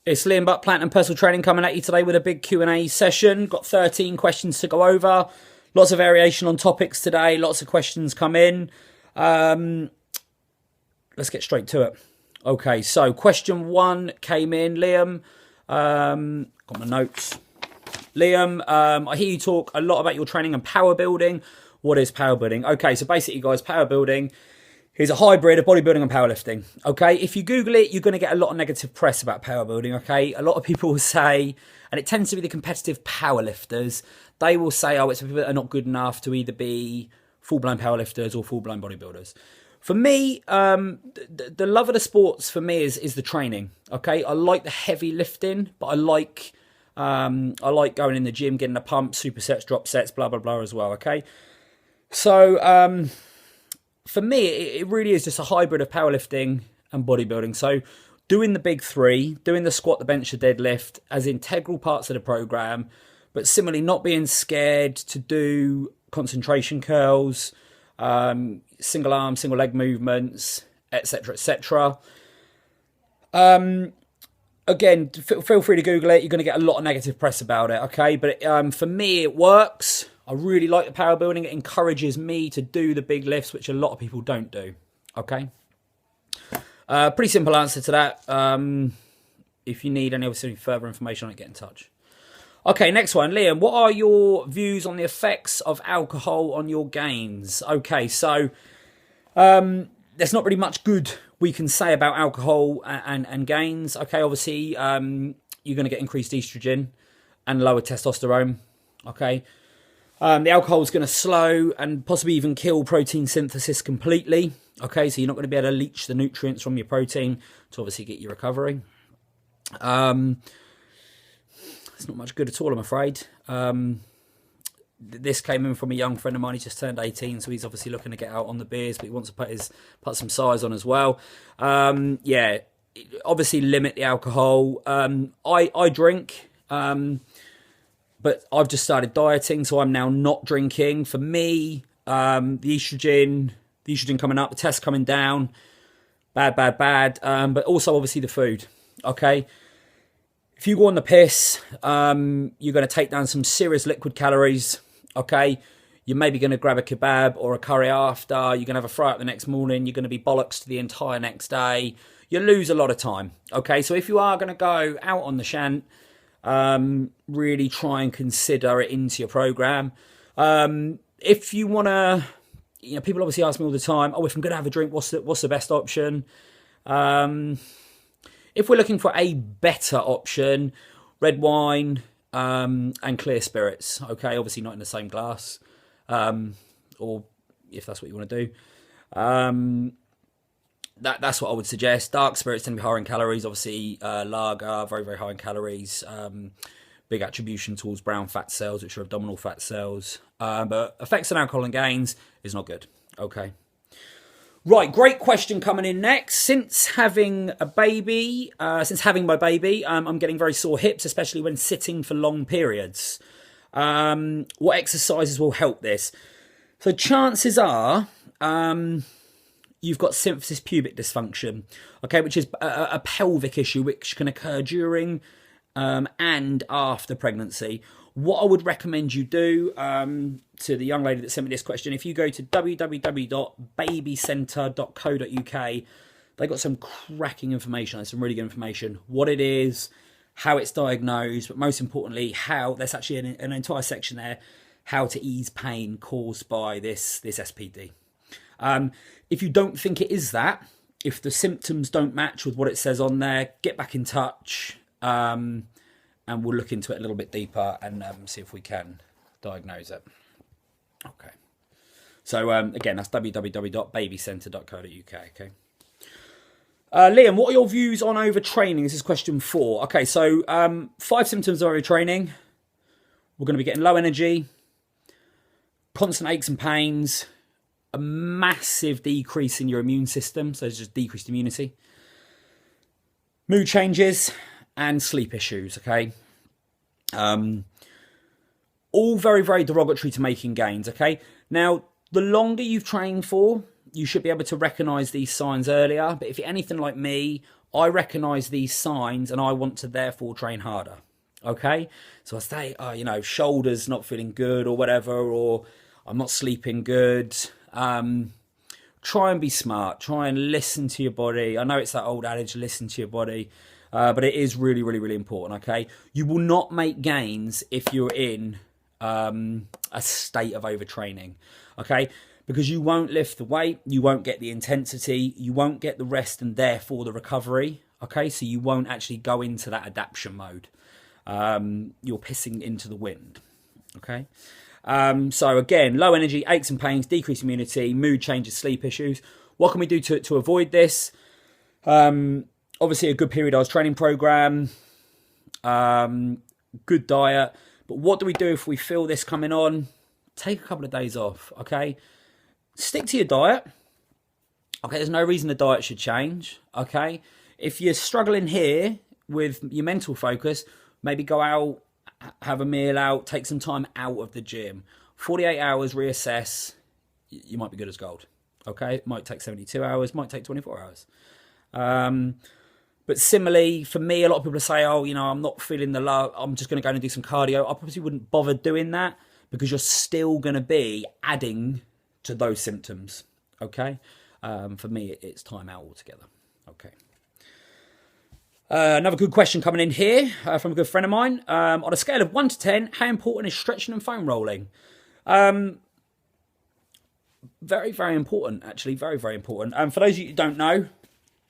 It's Liam Butt, Platinum Personal Training, coming at you today with a big Q&A session. Got 13 questions to go over. Lots of variation on topics today. Lots of questions come in. Let's get straight to it. Okay, so question 1 came in. Liam, got my notes. Liam, I hear you talk a lot about your training and power building. What is power building? Okay, so basically, guys, power building is a hybrid of bodybuilding and powerlifting. Okay, if you Google it, you're going to get a lot of negative press about power building. Okay, a lot of people will say, and it tends to be the competitive powerlifters, they will say, oh, it's for people that are not good enough to either be full-blown powerlifters or full-blown bodybuilders. For me, the love of the sports for me is the training. Okay, I like the heavy lifting, but I like going in the gym, getting the pump, supersets, drop sets, blah blah blah as well. Okay, so for me, it really is just a hybrid of powerlifting and bodybuilding. So doing the big three, doing the squat, the bench, the deadlift as integral parts of the program, but similarly not being scared to do concentration curls, single arm, single leg movements, etc., etc. Again, feel free to Google it. You're going to get a lot of negative press about it, okay? But for me, it works. I really like the power building. It encourages me to do the big lifts, which a lot of people don't do, okay? Pretty simple answer to that. If you need any further information on it, get in touch. Okay, next one. Liam, what are your views on the effects of alcohol on your gains? Okay, so there's not really much good we can say about alcohol and gains. Okay, obviously, you're going to get increased estrogen and lower testosterone. Okay, the alcohol is going to slow and possibly even kill protein synthesis completely. Okay, so you're not going to be able to leach the nutrients from your protein to obviously get your recovery. It's not much good at all, I'm afraid. This came in from a young friend of mine. He just turned 18, so he's obviously looking to get out on the beers, but he wants to put some size on as well. Yeah, obviously limit the alcohol. I drink, but I've just started dieting, so I'm now not drinking. For me, the estrogen coming up, the test coming down, bad. But also obviously the food. Okay. If you go on the piss, you're going to take down some serious liquid calories, okay? You're maybe going to grab a kebab or a curry after. You're going to have a fry up the next morning. You're going to be bollocks the entire next day. You lose a lot of time, okay? So if you are going to go out on the shant, really try and consider it into your program. If you want to, people obviously ask me all the time, oh, if I'm going to have a drink, what's the best option? If we're looking for a better option, red wine and clear spirits. Okay, obviously not in the same glass, or if that's what you want to do. That's what I would suggest. Dark spirits tend to be higher in calories. Obviously, lager, very, very high in calories. Big attribution towards brown fat cells, which are abdominal fat cells. But effects on alcohol and gains is not good. Okay. Right, great question coming in next. Since having my baby, I'm getting very sore hips, especially when sitting for long periods. What exercises will help this? So chances are you've got symphysis pubic dysfunction, okay, which is a pelvic issue which can occur during and after pregnancy. What I would recommend you do, to the young lady that sent me this question, if you go to www.babycentre.co.uk, they got some cracking information, some really good information, what it is, how it's diagnosed, but most importantly, how there's actually an entire section there, how to ease pain caused by this SPD. If you don't think it is that, if the symptoms don't match with what it says on there, get back in touch, and we'll look into it a little bit deeper and see if we can diagnose it. Okay. So, again, that's www.babycentre.co.uk, okay? Liam, what are your views on overtraining? This is question 4. Okay, so 5 symptoms of overtraining. We're going to be getting low energy, constant aches and pains, a massive decrease in your immune system, so it's just decreased immunity, mood changes, and sleep issues, okay? All very, very derogatory to making gains, okay? Now, the longer you've trained for, you should be able to recognise these signs earlier, but if you're anything like me, I recognize these signs and I want to therefore train harder. Okay, so I say, oh, you know, shoulders not feeling good or whatever, or I'm not sleeping good. Try and be smart. Try and listen to your body. I know it's that old adage, listen to your body, but it is really, really, really important. Okay, you will not make gains if you're in a state of overtraining. Okay, because you won't lift the weight, you won't get the intensity, you won't get the rest, and therefore the recovery. Okay, so you won't actually go into that adaptation mode. You're pissing into the wind. Okay. So again, low energy, aches and pains, decreased immunity, mood changes, sleep issues. What can we do to avoid this? Obviously a good periodized training program, good diet. But what do we do if we feel this coming on? Take a couple of days off. Okay. Stick to your diet. Okay. There's no reason the diet should change. Okay. If you're struggling here with your mental focus, maybe go out, have a meal out, take some time out of the gym. 48 hours, reassess, you might be good as gold. Okay, it might take 72 hours, might take 24 hours. But similarly, for me, a lot of people say, oh, you know, I'm not feeling the love, I'm just going to go and do some cardio. I probably wouldn't bother doing that because you're still going to be adding to those symptoms. Okay, for me, it's time out altogether. Okay. Another good question coming in here from a good friend of mine. On a scale of 1 to 10, how important is stretching and foam rolling? Very, very important, actually. Very, very important. For those of you who don't know,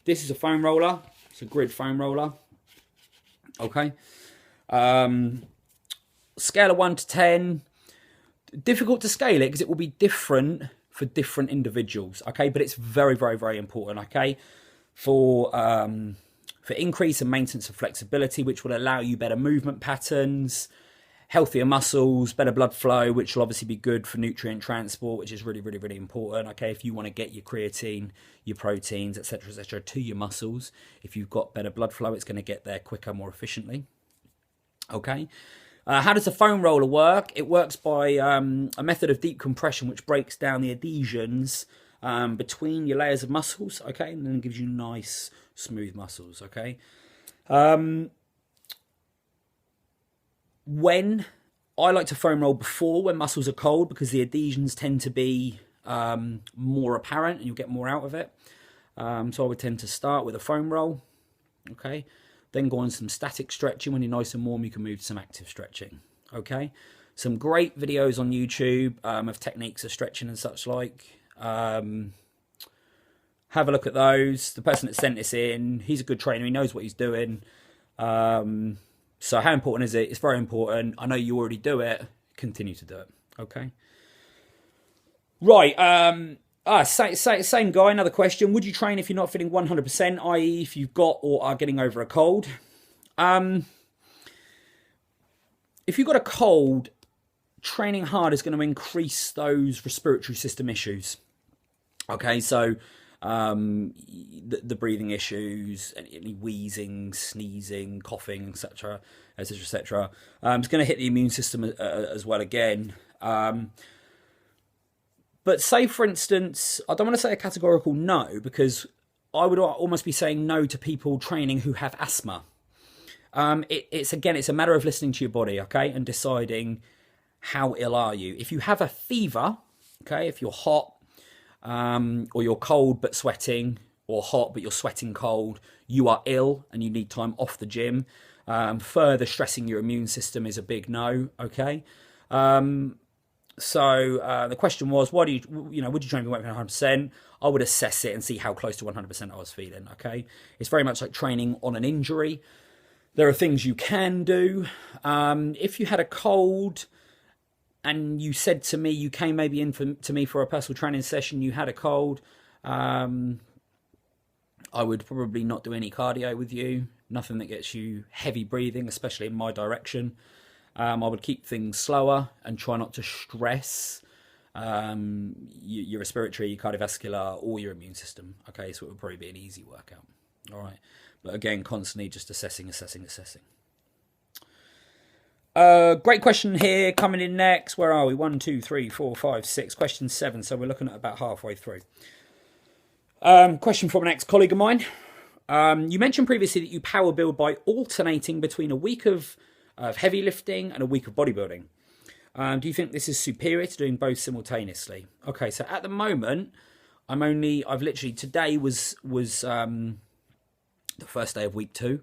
this is a foam roller. It's a grid foam roller. Okay. Scale of 1 to 10. Difficult to scale it because it will be different for different individuals. Okay. But it's very, very, very important. Okay. For increase and maintenance of flexibility, which will allow you better movement patterns, healthier muscles, better blood flow, which will obviously be good for nutrient transport, which is really, really, really important. Okay, if you want to get your creatine, your proteins, etc., to your muscles, if you've got better blood flow, it's going to get there quicker, more efficiently. Okay. How does the foam roller work? It works by a method of deep compression, which breaks down the adhesions between your layers of muscles, okay, and then gives you nice, smooth muscles, okay. When I like to foam roll before when muscles are cold because the adhesions tend to be more apparent and you'll get more out of it. So I would tend to start with a foam roll, okay, then go on some static stretching. When you're nice and warm, you can move to some active stretching, okay. Some great videos on YouTube of techniques of stretching and such like. Have a look at those. The person that sent this in, he's a good trainer. He knows what he's doing. So how important is it? It's very important. I know you already do it. Continue to do it. Okay. Right. Same guy. Another question. Would you train if you're not feeling 100%, i.e. if you've got or are getting over a cold? If you've got a cold, training hard is going to increase those respiratory system issues. Okay, so the breathing issues, any wheezing, sneezing, coughing, etc., etc., etc. It's going to hit the immune system as well again. But say, for instance, I don't want to say a categorical no, because I would almost be saying no to people training who have asthma. It's a matter of listening to your body, okay, and deciding how ill are you. If you have a fever, okay, if you're hot, or you're cold but sweating, or hot but you're sweating cold, you are ill and you need time off the gym. Further stressing your immune system is a big no, okay? So the question was, would you train for 100%? I would assess it and see how close to 100% I was feeling, okay? It's very much like training on an injury. There are things you can do. If you had a cold and you said to me, you came maybe in to me for a personal training session, you had a cold, I would probably not do any cardio with you. Nothing that gets you heavy breathing, especially in my direction. I would keep things slower and try not to stress your respiratory, your cardiovascular, or your immune system. Okay, so it would probably be an easy workout. All right, but again, constantly just assessing. Great question here coming in next. Where are we? 1, 2, 3, 4, 5, 6. Question 7. So we're looking at about halfway through. Question from an ex-colleague of mine. You mentioned previously that you power build by alternating between a week of heavy lifting and a week of bodybuilding. Do you think this is superior to doing both simultaneously? Okay, so at the moment, I've literally, today was the first day of week 2.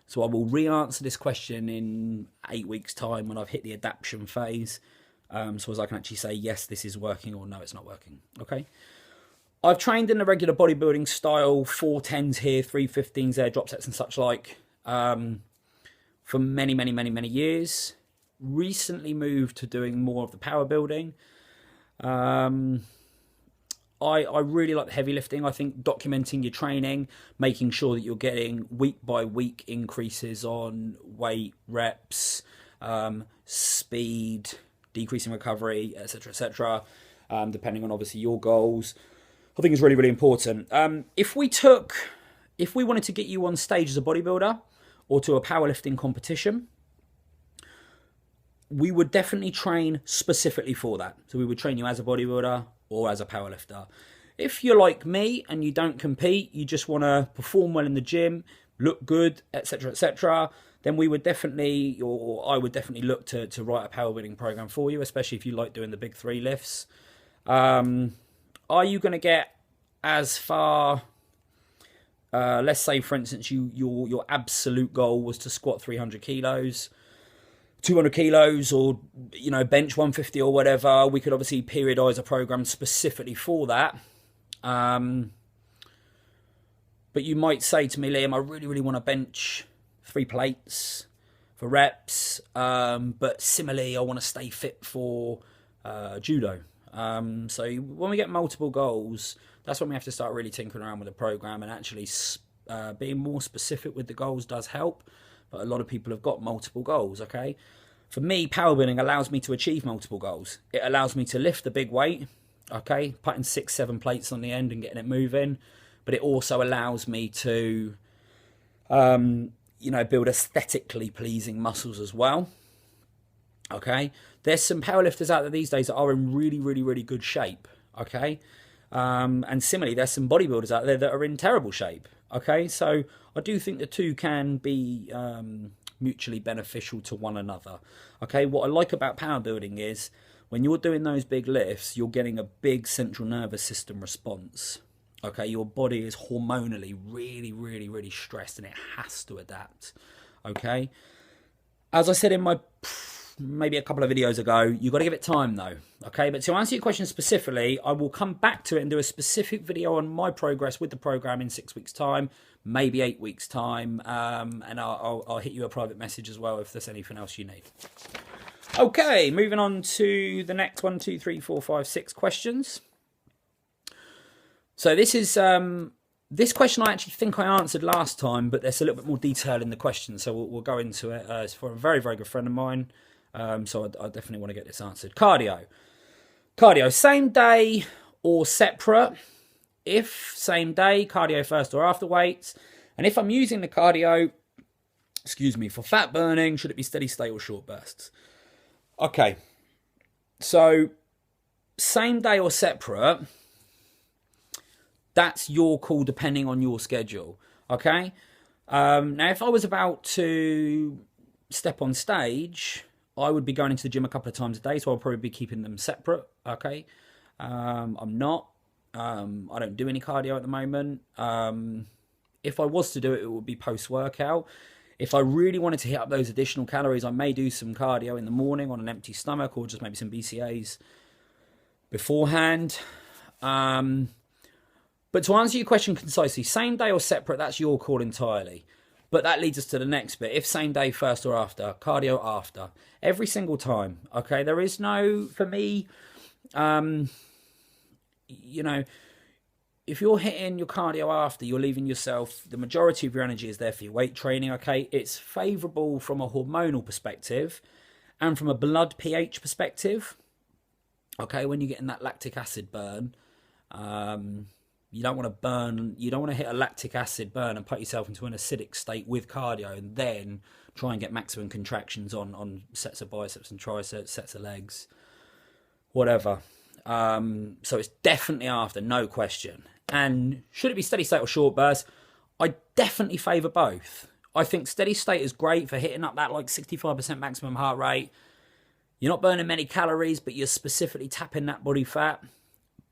So I will re-answer this question in 8 weeks' time when I've hit the adaptation phase. So as I can actually say, yes, this is working, or no, it's not working. Okay. I've trained in the regular bodybuilding style, 410s here, 315s there, drop sets and such like, for many, many, many, many years. Recently moved to doing more of the power building. I really like the heavy lifting. I think documenting your training, making sure that you're getting week by week increases on weight, reps, speed, decreasing recovery, etc., depending on obviously your goals, I think is really, really important. If we wanted to get you on stage as a bodybuilder or to a powerlifting competition, we would definitely train specifically for that. So we would train you as a bodybuilder or as a powerlifter. If you're like me and you don't compete, you just want to perform well in the gym, look good, etc., then we would definitely, or I would definitely look to write a powerbuilding program for you, especially if you like doing the big 3 lifts. Are you going to get as far? Let's say, for instance, your absolute goal was to squat 300 kilos. 200 kilos, or bench 150 or whatever. We could obviously periodize a program specifically for that. But you might say to me, Liam, I really, really want to bench 3 plates for reps, but similarly I want to stay fit for judo. So when we get multiple goals, that's when we have to start really tinkering around with the program, and actually being more specific with the goals does help. But a lot of people have got multiple goals, okay? For me, powerbuilding allows me to achieve multiple goals. It allows me to lift the big weight, okay? Putting 6, 7 plates on the end and getting it moving. But it also allows me to, build aesthetically pleasing muscles as well, okay? There's some powerlifters out there these days that are in really, really, really good shape, okay? And similarly, there's some bodybuilders out there that are in terrible shape, okay? So I do think the two can be mutually beneficial to one another, okay? What I like about power building is when you're doing those big lifts, you're getting a big central nervous system response, okay? Your body is hormonally really, really, really stressed, and it has to adapt, okay? As I said in my maybe a couple of videos ago, you've got to give it time though, okay? But to answer your question specifically, I will come back to it and do a specific video on my progress with the program in 6 weeks' time, maybe 8 weeks' time, and I'll hit you a private message as well if there's anything else you need. Okay, moving on to the next 1, 2, 3, 4, 5, 6 questions. So this is this question I actually think I answered last time, but there's a little bit more detail in the question, so we'll go into it. It's for a very, very good friend of mine. So I definitely want to get this answered. Cardio, same day or separate? If same day, cardio first or after weights? And if I'm using the cardio, for fat burning, should it be steady state or short bursts? Okay, so same day or separate, that's your call depending on your schedule, okay? Now, if I was about to step on stage, I would be going into the gym a couple of times a day, so I'll probably be keeping them separate, okay? I'm not. I don't do any cardio at the moment. If I was to do it, it would be post-workout. If I really wanted to hit up those additional calories, I may do some cardio in the morning on an empty stomach, or just maybe some BCAAs beforehand. But to answer your question concisely, same day or separate, that's your call entirely. But that leads us to the next bit. If same day first or after, cardio after. Every single time, okay? There is no, for me, if you're hitting your cardio after, you're leaving yourself, the majority of your energy is there for your weight training, okay? It's favourable from a hormonal perspective and from a blood pH perspective, okay? When you're getting that lactic acid burn, you don't want to hit a lactic acid burn and put yourself into an acidic state with cardio and then try and get maximum contractions on sets of biceps and triceps, sets of legs, whatever. So it's definitely after, no question. And should it be steady state or short burst? I definitely favour both. I think steady state is great for hitting up that like 65% maximum heart rate. You're not burning many calories, but you're specifically tapping that body fat.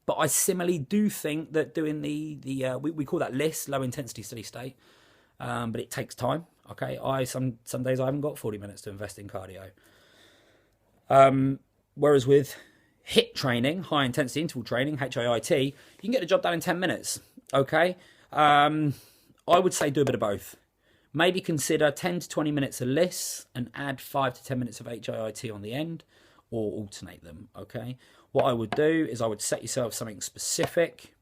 But I similarly do think that doing we call that LISS, low intensity steady state, but it takes time. Okay, some days I haven't got 40 minutes to invest in cardio. Whereas with HIIT training, high intensity interval training, HIIT, you can get the job done in 10 minutes. Okay, I would say do a bit of both. Maybe consider 10 to 20 minutes of LISS and add 5 to 10 minutes of HIIT on the end, or alternate them. Okay, what I would do is I would set yourself something specific.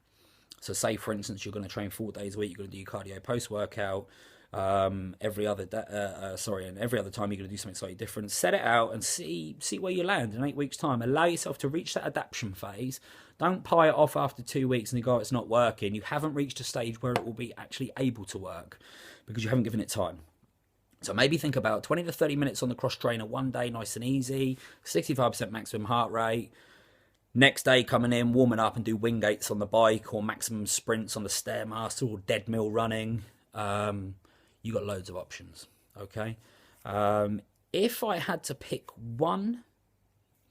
So say, for instance, you're going to train 4 days a week, you're going to do your cardio post-workout. Every other and every other time you're going to do something slightly different. Set it out and see where you land in 8 weeks' time. Allow yourself to reach that adaptation phase. Don't pie it off after 2 weeks and you go, it's not working. You haven't reached a stage where it will be actually able to work because you haven't given it time. So maybe think about 20 to 30 minutes on the cross trainer one day, nice and easy, 65% maximum heart rate. Next day, coming in, warming up and do wing gates on the bike or maximum sprints on the Stairmaster or dead mill running. You got loads of options. Okay. If I had to pick one,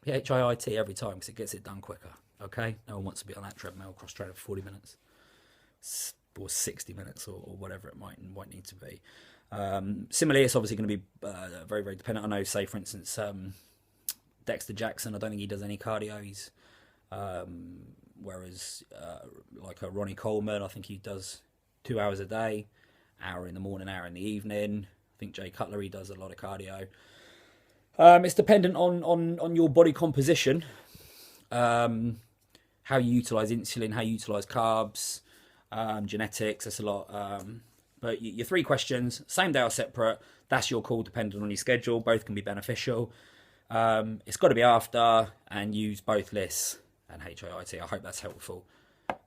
HIIT every time because it gets it done quicker. Okay. No one wants to be on that treadmill cross trainer for 40 minutes or 60 minutes or whatever it might need to be. Similarly, it's obviously going to be very, very dependent. I know, say, for instance, Dexter Jackson, I don't think he does any cardio. He's whereas like a Ronnie Coleman, I think he does 2 hours a day, hour in the morning, hour in the evening. I think Jay Cutler, he does a lot of cardio. It's dependent on your body composition, how you utilize insulin, how you utilize carbs, genetics. That's a lot. But your 3 questions, same day or separate, that's your call depending on your schedule. Both can be beneficial. It's got to be after, and use both LISS and HIIT. I hope that's helpful.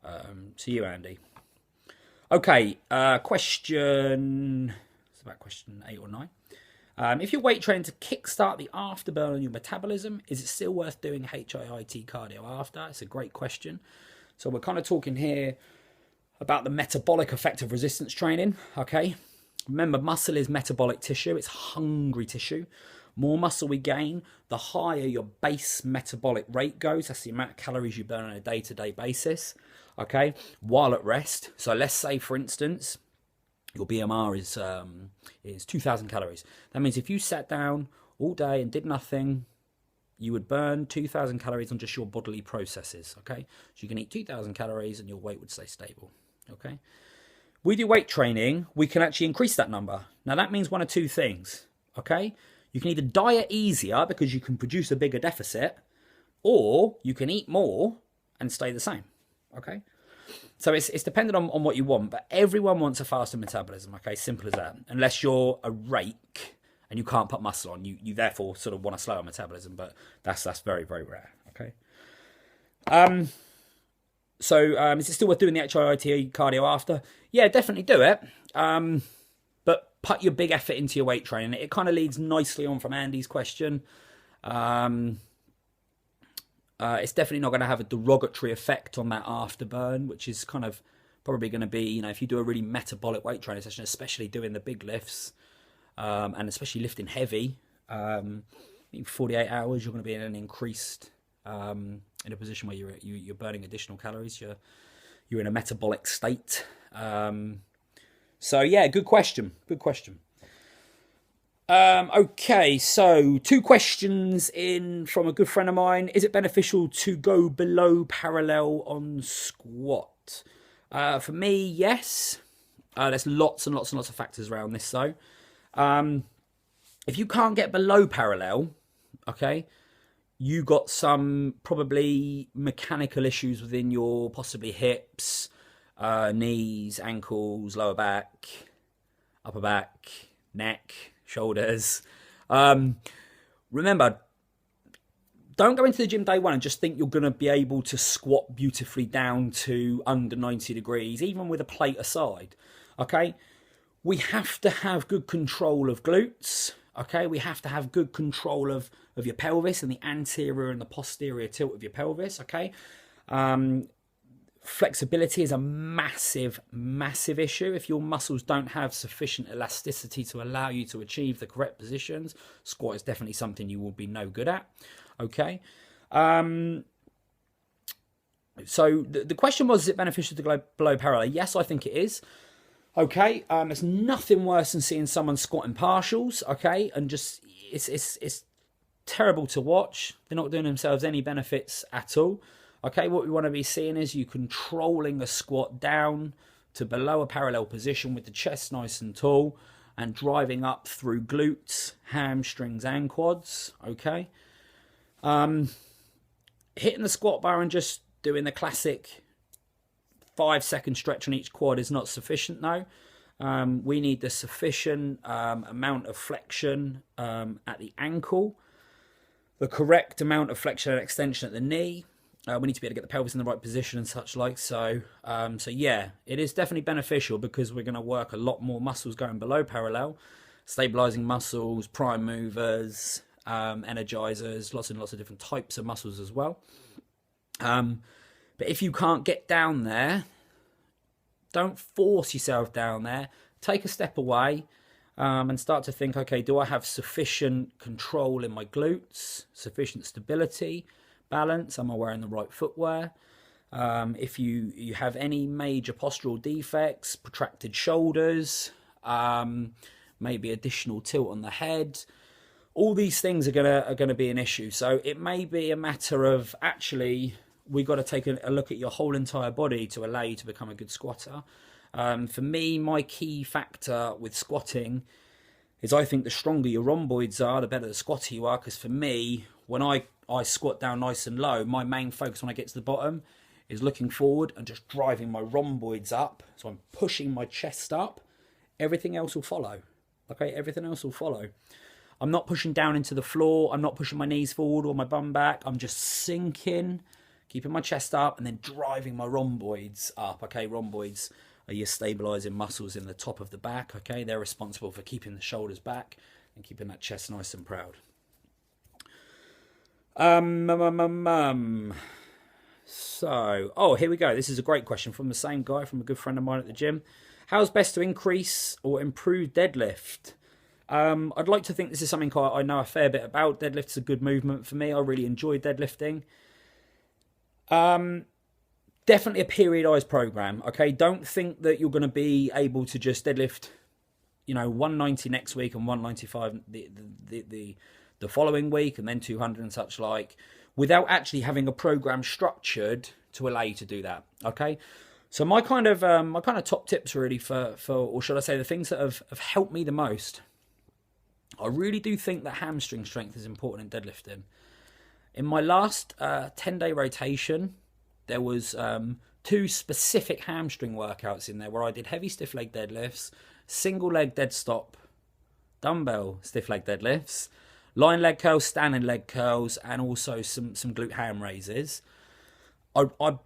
To you, Andy. Okay, it's about question 8 or 9. If you're weight training to kickstart the afterburn on your metabolism, is it still worth doing HIIT cardio after? It's a great question. So we're kind of talking here about the metabolic effect of resistance training. Okay, remember, muscle is metabolic tissue. It's hungry tissue. More muscle we gain, the higher your base metabolic rate goes. That's the amount of calories you burn on a day-to-day basis, okay, while at rest. So let's say, for instance, your BMR is 2,000 calories. That means if you sat down all day and did nothing, you would burn 2,000 calories on just your bodily processes, okay? So you can eat 2,000 calories and your weight would stay stable, okay? With your weight training, we can actually increase that number. Now, that means one of 2 things, okay? You can either diet easier because you can produce a bigger deficit, or you can eat more and stay the same, okay? So it's dependent on what you want, but everyone wants a faster metabolism, okay? Simple as that. Unless you're a rake and you can't put muscle on, you therefore sort of want a slower metabolism, but that's very, very rare, okay? So is it still worth doing the HIIT cardio after? Yeah, definitely do it. But put your big effort into your weight training. It kind of leads nicely on from Andy's question. It's definitely not going to have a derogatory effect on that afterburn, which is kind of probably going to be, you know, if you do a really metabolic weight training session, especially doing the big lifts, and especially lifting heavy, in 48 hours, you're going to be in an increased, in a position where you're burning additional calories. You're in a metabolic state. So yeah, good question. Good question. Okay, so 2 questions in from a good friend of mine. Is it beneficial to go below parallel on squat? For me, yes. There's lots and lots and lots of factors around this though. If you can't get below parallel, okay, you got some probably mechanical issues within your possibly hips, knees, ankles, lower back, upper back, neck, shoulders. Remember, don't go into the gym day one and just think you're going to be able to squat beautifully down to under 90 degrees, even with a plate aside. Okay, we have to have good control of glutes. Okay, we have to have good control of your pelvis and the anterior and the posterior tilt of your pelvis. Okay, Flexibility is a massive, massive issue. If your muscles don't have sufficient elasticity to allow you to achieve the correct positions, squat is definitely something you will be no good at. Okay. So the question was, is it beneficial to go below parallel? Yes, I think it is. Okay. There's nothing worse than seeing someone squatting partials. Okay. And just, it's terrible to watch. They're not doing themselves any benefits at all. Okay, what we want to be seeing is you controlling a squat down to below a parallel position with the chest nice and tall and driving up through glutes, hamstrings and quads. Okay. Hitting the squat bar and just doing the classic 5-second stretch on each quad is not sufficient though. We need the sufficient amount of flexion at the ankle, the correct amount of flexion and extension at the knee. We need to be able to get the pelvis in the right position and such like. So yeah, it is definitely beneficial because we're going to work a lot more muscles going below parallel, stabilizing muscles, prime movers, energizers, lots and lots of different types of muscles as well. But if you can't get down there, don't force yourself down there. Take a step away and start to think, okay, do I have sufficient control in my glutes, sufficient stability, balance? Am I wearing the right footwear? If you have any major postural defects, protracted shoulders, maybe additional tilt on the head, all these things are gonna be an issue. So it may be a matter of actually we've got to take a look at your whole entire body to allow you to become a good squatter. For me, my key factor with squatting is I think the stronger your rhomboids are, the better the squatter you are. Because for me, when I squat down nice and low, my main focus when I get to the bottom is looking forward and just driving my rhomboids up. So I'm pushing my chest up. Everything else will follow. Okay, everything else will follow. I'm not pushing down into the floor. I'm not pushing my knees forward or my bum back. I'm just sinking, keeping my chest up and then driving my rhomboids up. Okay, rhomboids are your stabilizing muscles in the top of the back. Okay, they're responsible for keeping the shoulders back and keeping that chest nice and proud. So, here we go. This is a great question from the same guy, from a good friend of mine at the gym. How's best to increase or improve deadlift? I'd like to think this is something I know a fair bit about. Deadlift's a good movement for me. I really enjoy deadlifting. Definitely a periodized program. Okay, don't think that you're going to be able to just deadlift, 190 next week and 195 the following week, and then 200 and such like, without actually having a program structured to allow you to do that. Okay, so my kind of top tips really for or should I say the things that have helped me the most. I really do think that hamstring strength is important in deadlifting. In my last 10-day rotation, there was 2 specific hamstring workouts in there where I did heavy stiff leg deadlifts, single leg dead stop, dumbbell stiff leg deadlifts, lying leg curls, standing leg curls, and also some glute ham raises. I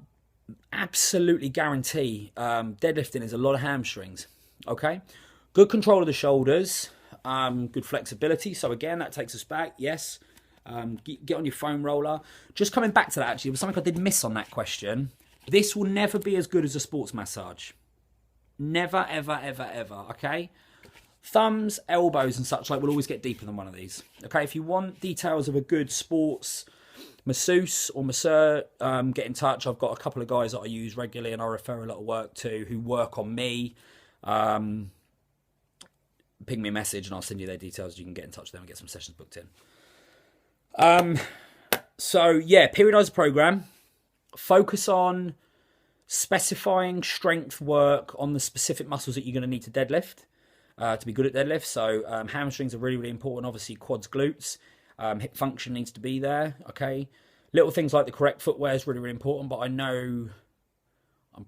absolutely guarantee deadlifting is a lot of hamstrings. Okay, good control of the shoulders, good flexibility. So again, that takes us back. Yes. Get on your foam roller. Just coming back to that, actually, there was something I did miss on that question. This will never be as good as a sports massage. Never, ever, ever, ever, okay? Thumbs, elbows and such like will always get deeper than one of these. Okay, if you want details of a good sports masseuse or masseur, get in touch. I've got a couple of guys that I use regularly and I refer a lot of work to who work on me. Ping me a message and I'll send you their details. You can get in touch with them and get some sessions booked in. So yeah, periodize the program, focus on specifying strength work on the specific muscles that you're going to need to deadlift, to be good at deadlift. So, hamstrings are really, really important. Obviously quads, glutes, hip function needs to be there. Okay. Little things like the correct footwear is really, really important, but I'm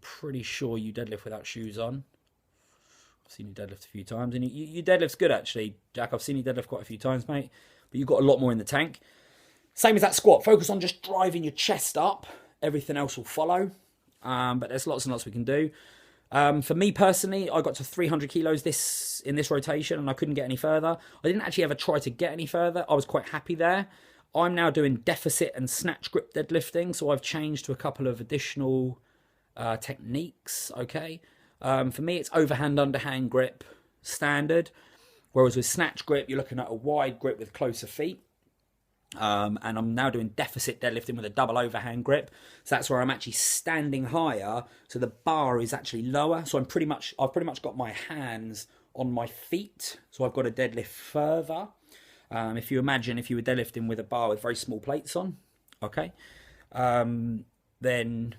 pretty sure you deadlift without shoes on. I've seen you deadlift a few times and you deadlift's good actually, Jack. I've seen you deadlift quite a few times, mate, but you've got a lot more in the tank. Same as that squat. Focus on just driving your chest up. Everything else will follow. But there's lots and lots we can do. For me personally, I got to 300 kilos in this rotation and I couldn't get any further. I didn't actually ever try to get any further. I was quite happy there. I'm now doing deficit and snatch grip deadlifting. So I've changed to a couple of additional techniques. Okay, for me, it's overhand, underhand grip standard. Whereas with snatch grip, you're looking at a wide grip with closer feet. And I'm now doing deficit deadlifting with a double overhand grip. So that's where I'm actually standing higher. So the bar is actually lower. So I've pretty much got my hands on my feet. So I've got to deadlift further. If you imagine if you were deadlifting with a bar with very small plates on, okay, then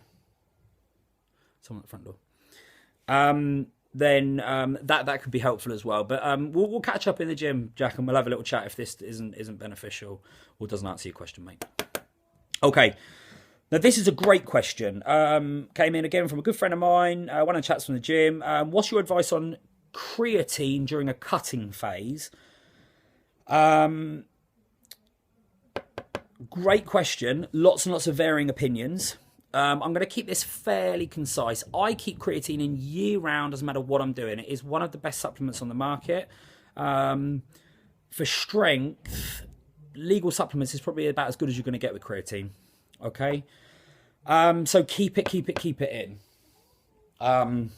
someone at the front door. Then that could be helpful as well. But we'll catch up in the gym, Jack, and we'll have a little chat if this isn't beneficial or doesn't answer your question, mate. Okay. Now, this is a great question. Came in again from a good friend of mine, one of the chats from the gym. What's your advice on creatine during a cutting phase? Great question. Lots and lots of varying opinions. I'm going to keep this fairly concise. I keep creatine in year round, doesn't matter what I'm doing. It is one of the best supplements on the market. For strength, legal supplements is probably about as good as you're going to get with creatine. Okay? So keep it in.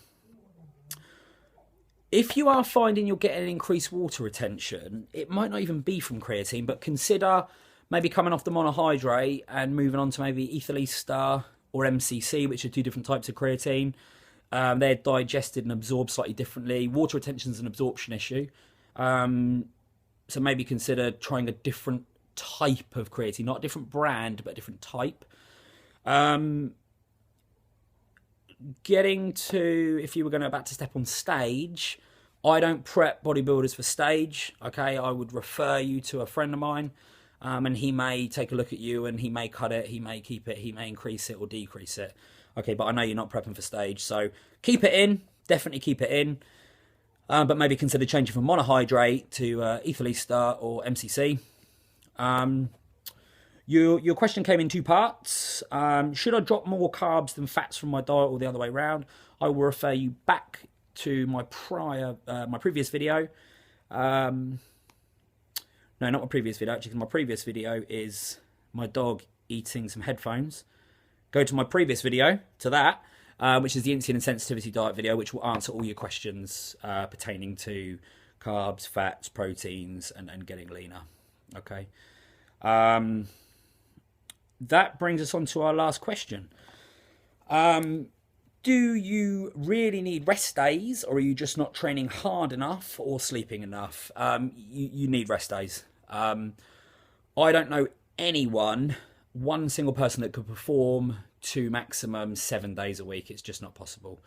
If you are finding you're getting increased water retention, it might not even be from creatine, but consider maybe coming off the monohydrate and moving on to maybe Ethylester or MCC, which are two different types of creatine. They're digested and absorbed slightly differently. Water retention is an absorption issue. So maybe consider trying a different type of creatine, not a different brand, but a different type. Getting to, if you were about to step on stage, I don't prep bodybuilders for stage. Okay, I would refer you to a friend of mine. And he may take a look at you and he may cut it, he may keep it, he may increase it or decrease it. Okay, but I know you're not prepping for stage, so keep it in, definitely keep it in. But maybe consider changing from monohydrate to Ethylester or MCC. Your question came in two parts. Should I drop more carbs than fats from my diet or the other way around? I will refer you back to my previous video. No, not my previous video, actually, because my previous video is my dog eating some headphones. Go to my previous video, to that, which is the insulin sensitivity diet video, which will answer all your questions pertaining to carbs, fats, proteins, and getting leaner. Okay. That brings us on to our last question. Do you really need rest days, or are you just not training hard enough or sleeping enough? You need rest days. I don't know anyone, one single person that could perform to maximum 7 days a week. It's just not possible.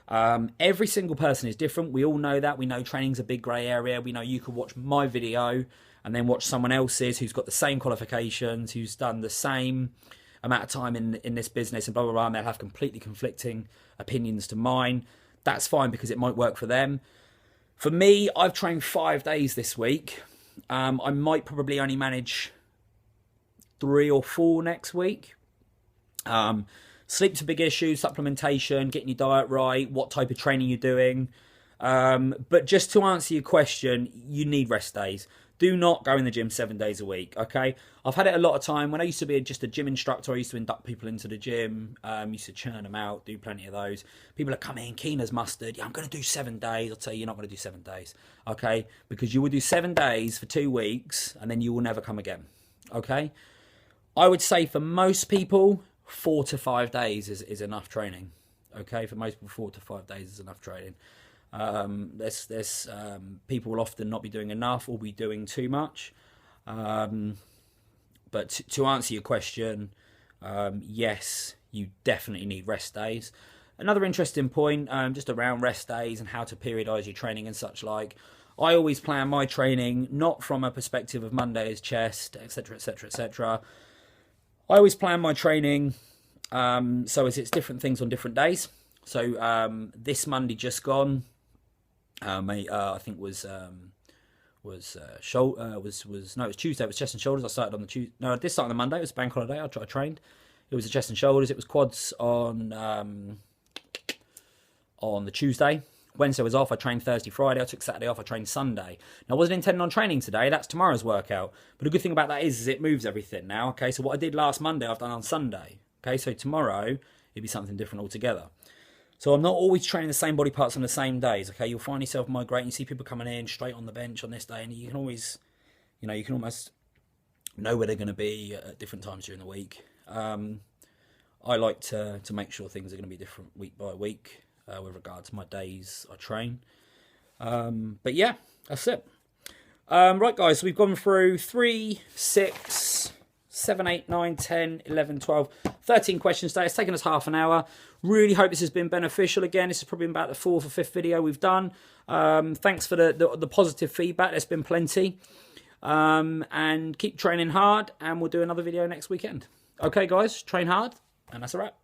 Every single person is different. We all know that. We know training's a big grey area. We know you could watch my video and then watch someone else's who's got the same qualifications, who's done the same amount of time in this business and blah, blah, blah, and they'll have completely conflicting opinions to mine. That's fine because it might work for them. For me, I've trained 5 days this week. I might probably only manage 3 or 4 next week. Sleep's a big issue, supplementation, getting your diet right, what type of training you're doing. But just to answer your question, you need rest days. Do not go in the gym 7 days a week, okay? I've had it a lot of time. When I used to be just a gym instructor, I used to induct people into the gym, used to churn them out, do plenty of those. People that come in, keen as mustard. Yeah, I'm going to do 7 days. I'll tell you, you're not going to do 7 days, okay? Because you will do 7 days for 2 weeks, and then you will never come again, okay? I would say for most people, 4 to 5 days is enough training, okay? For most people, 4 to 5 days is enough training. There's people will often not be doing enough or be doing too much. But to answer your question, yes, you definitely need rest days. Another interesting point, just around rest days and how to periodise your training and such like. I always plan my training not from a perspective of Monday is chest, etc., etc., etc. I always plan my training so as it's different things on different days. So this Monday just gone, I think it was Tuesday. It was chest and shoulders. I started on the Tuesday. No, I did start on the Monday. It was bank holiday. I trained. It was the chest and shoulders. It was quads on the Tuesday. Wednesday was off. I trained Thursday, Friday. I took Saturday off. I trained Sunday. Now, I wasn't intending on training today. That's tomorrow's workout. But the good thing about that is it moves everything now. Okay, so what I did last Monday, I've done on Sunday. Okay, so tomorrow it'd be something different altogether. So I'm not always training the same body parts on the same days. Okay, you'll find yourself migrating. You see people coming in straight on the bench on this day, and you can always, you can almost know where they're going to be at different times during the week. I like to make sure things are going to be different week by week with regard to my days I train. But yeah, that's it. Right, guys, we've gone through 3, 6, 7, 8, 9, 10, 11, 12, 13 questions today. It's taken us half an hour. Really hope this has been beneficial. Again, this is probably about the 4th or 5th video we've done. Thanks for the positive feedback. There's been plenty. And keep training hard, and we'll do another video next weekend. Okay, guys, train hard, and that's a wrap.